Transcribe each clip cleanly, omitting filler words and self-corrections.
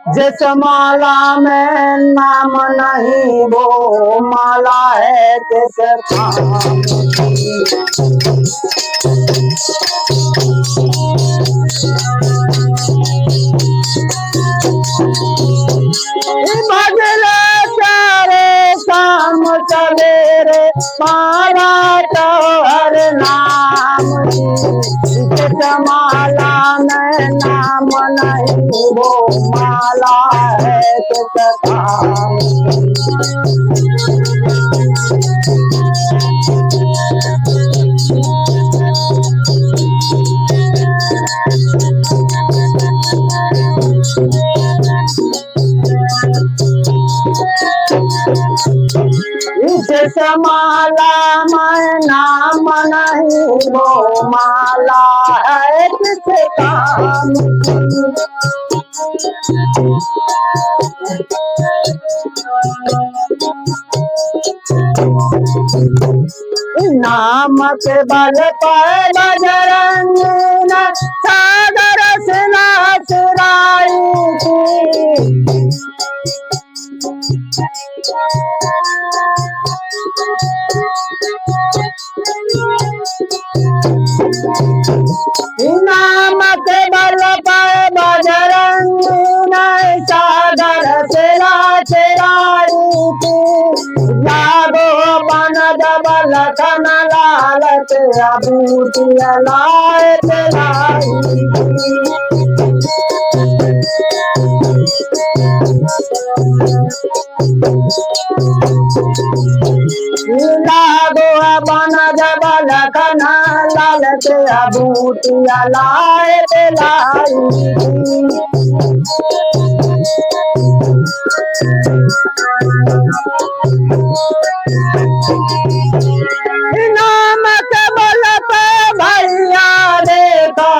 जिस माला में नाम नहीं वो माला है किस काम भजले सारे शाम सवेरे माला तो हर नाम जिस माला में नाम नहीं वो माला है किस काम जिस माला में नाम नहीं वो माला है किस काम नाम के बल पर बजरंगी ने सागर से नाचराई थी नाम के बल पर बजरंगी ने सागर से नाचराई थी लागो बन जबल कन लालच अबूती लाए लाई लागो बन जबल कन लालच अबूती लाए लाई नाम के बल पे भैया देखो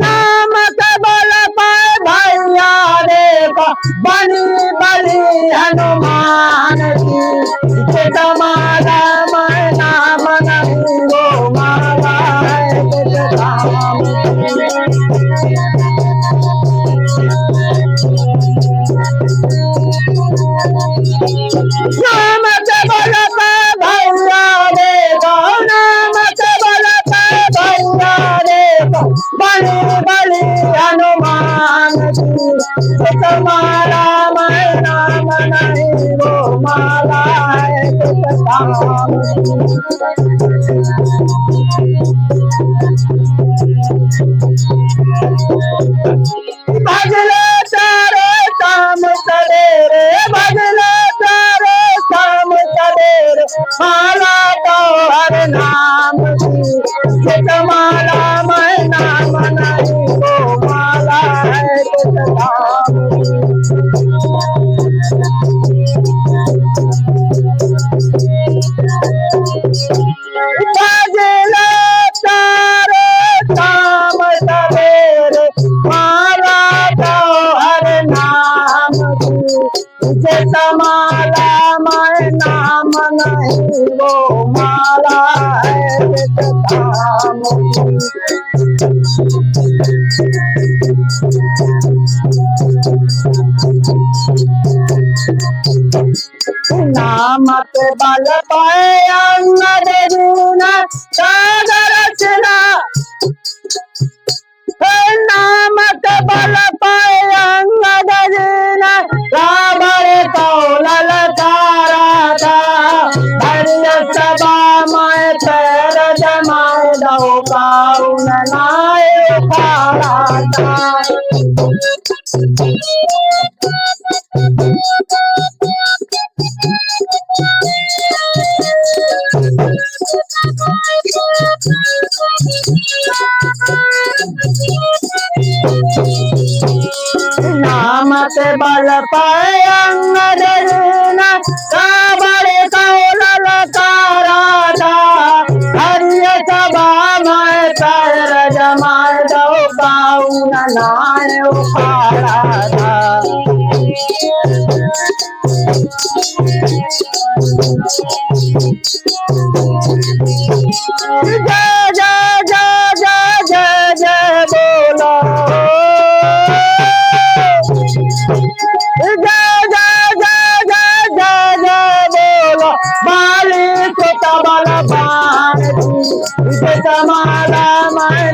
नाम के बल पे भैया देखो बनी बली हनुमान की माला में नाम नहीं वो माला है किस काम नाम के बल पे भैया देखो नाम के बल पे भैया देखो बली बली हनुमान की माला में नाम नहीं वो माला है किस काम भजले सारे शाम सवेरे भजले सारे शाम सवेरे माला तो हर नाम जिस माला में नाम नहीं वो माला है किस काम भजले सारे शाम सवेरे माला तो हर नाम जिस माला में नाम नहीं वो माला है किस काम नाम के बल पे अंगद जीना सागर रचना नाम के बल पे अंगद जीना रावण को ललकारा था हरिय सभा में पैर जमाए दो पाउन नाय उखाड़ा था नाम के बल पे अंगद जीना रावण को ललकारा था हरिय सभा में पैर जमाए दो पाउन नाय उखाड़ा था जय जय जय जय जय जय बोल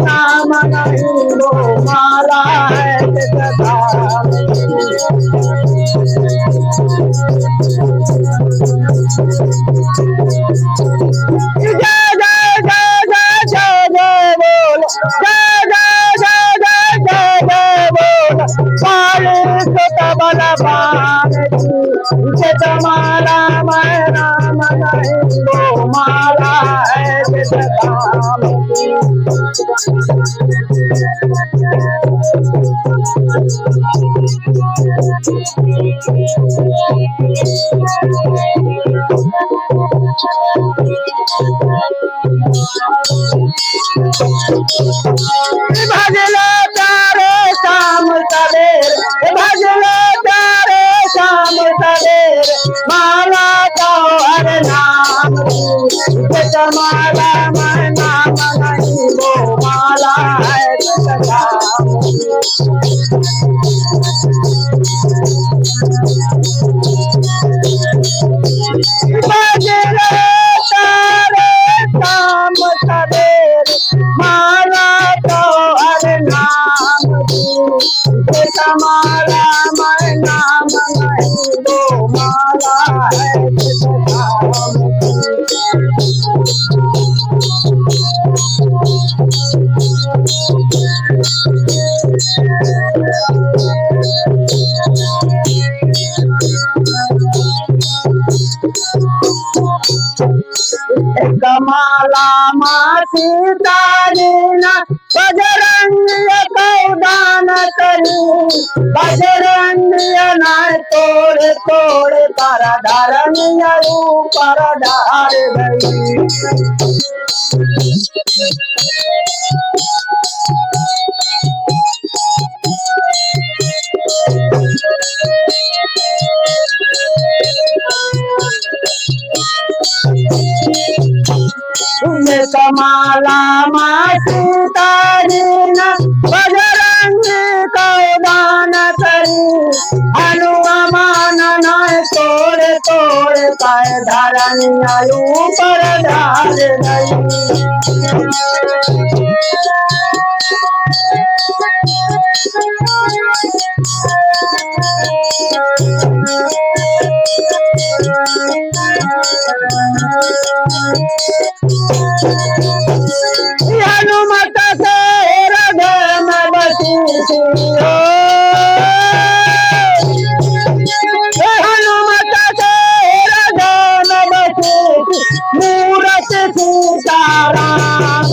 नाम नहीं वो माला है धाम माला मैं नाम नहीं वो माला है धाम भजलो तारे शाम सवेर भजलो तारे शाम सवेर माला तो हर नाम माला मैं नाम नहीं वो माला है भजलो तारे शाम सवेर माला तो हर नाम माला मैं नाम नहीं वो माला है कमाला माँ सीता जी न बजरंग कौदान करी बजरंग न तोड़ तोड़ कर धरणी ऊपर डाल गई कमाला माँ सीता जी न बजरंग कौदान करी हनुमान न तोड़ तोड़ कर धरणी ऊपर डाल गई हनुमत से हृदय में बसी थी हनुमत से हृदय में बसी थी मूरत सीताराम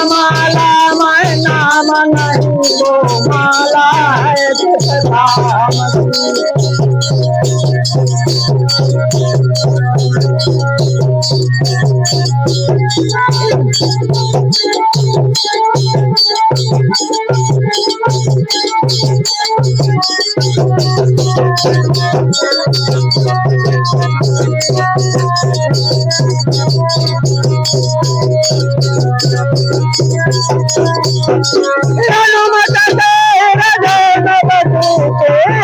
माला मैं नाम नहीं वो माला है धाम हनुमत से हृदय में बसी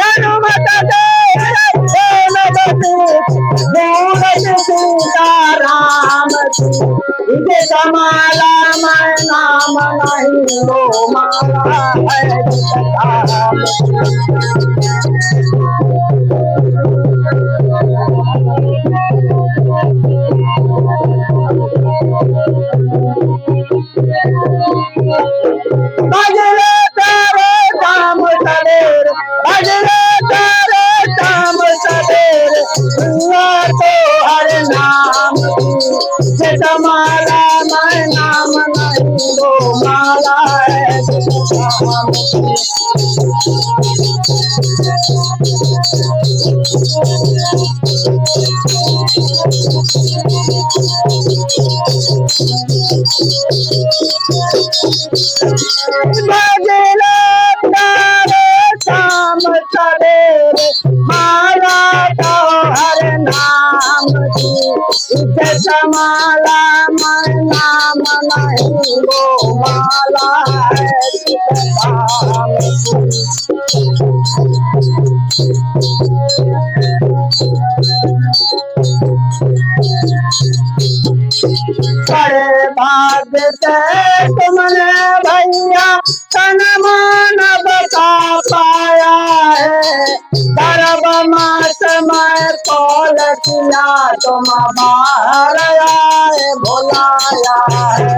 हनुमत से हृदय में बसी मूरत सीताराम माला मैं नाम नहीं वो माला है धाम भजलो तारे शाम सवेर भजलो तारे शाम सवेर तो हर नाम माला मैं नाम नहीं वो माला है भजलो तारे शाम सवेर माला तो हर नाम माला मैं नाम नहीं वो माला है धाम बड़े भाग्य से तुम किया तुम बाहर आए बुलाया है।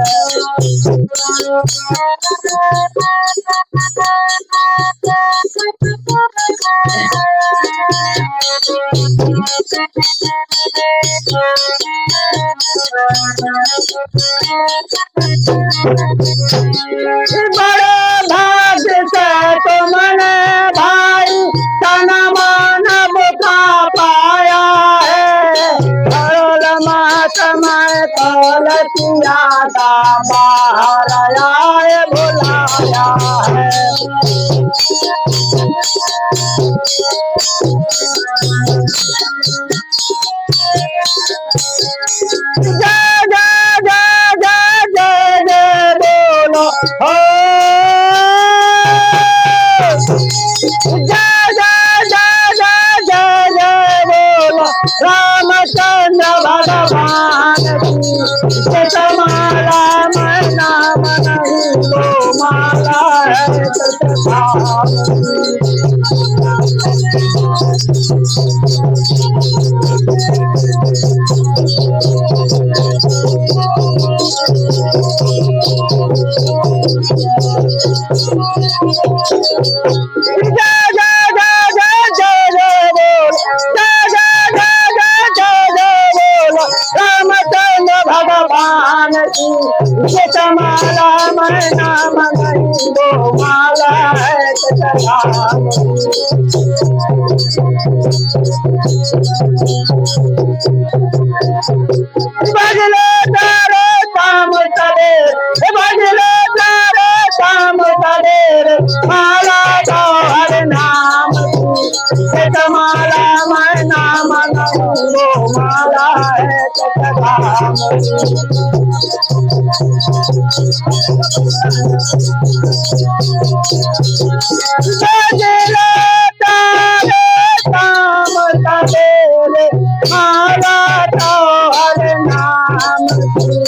बड़े भाग्य से तुमने भाई तन मन बुखा पाया है। करोल मात में कौल किया था बाहर आए बुलाया है। जय जय जय जय जय जय बोलो हो। जय जय जय जय जय जय बोलो रामचंद्र भगवान की। जयमाला मैं नाम नहीं वो माला है भगवान की। जयमाला मैं नाम नहीं वो माला है बजले तारे शाम सवेर, बजले तारे शाम सवेर, माला तो हर नाम की। जयमाला मैं नाम नहीं वो माला है बजले तारे शाम सवेरे माला तो हर नाम की।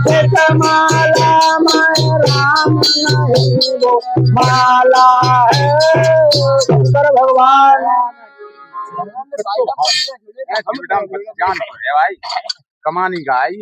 जयमाला मैं राम नहीं वो माला है शंकर भगवान। भाई कमानी गाई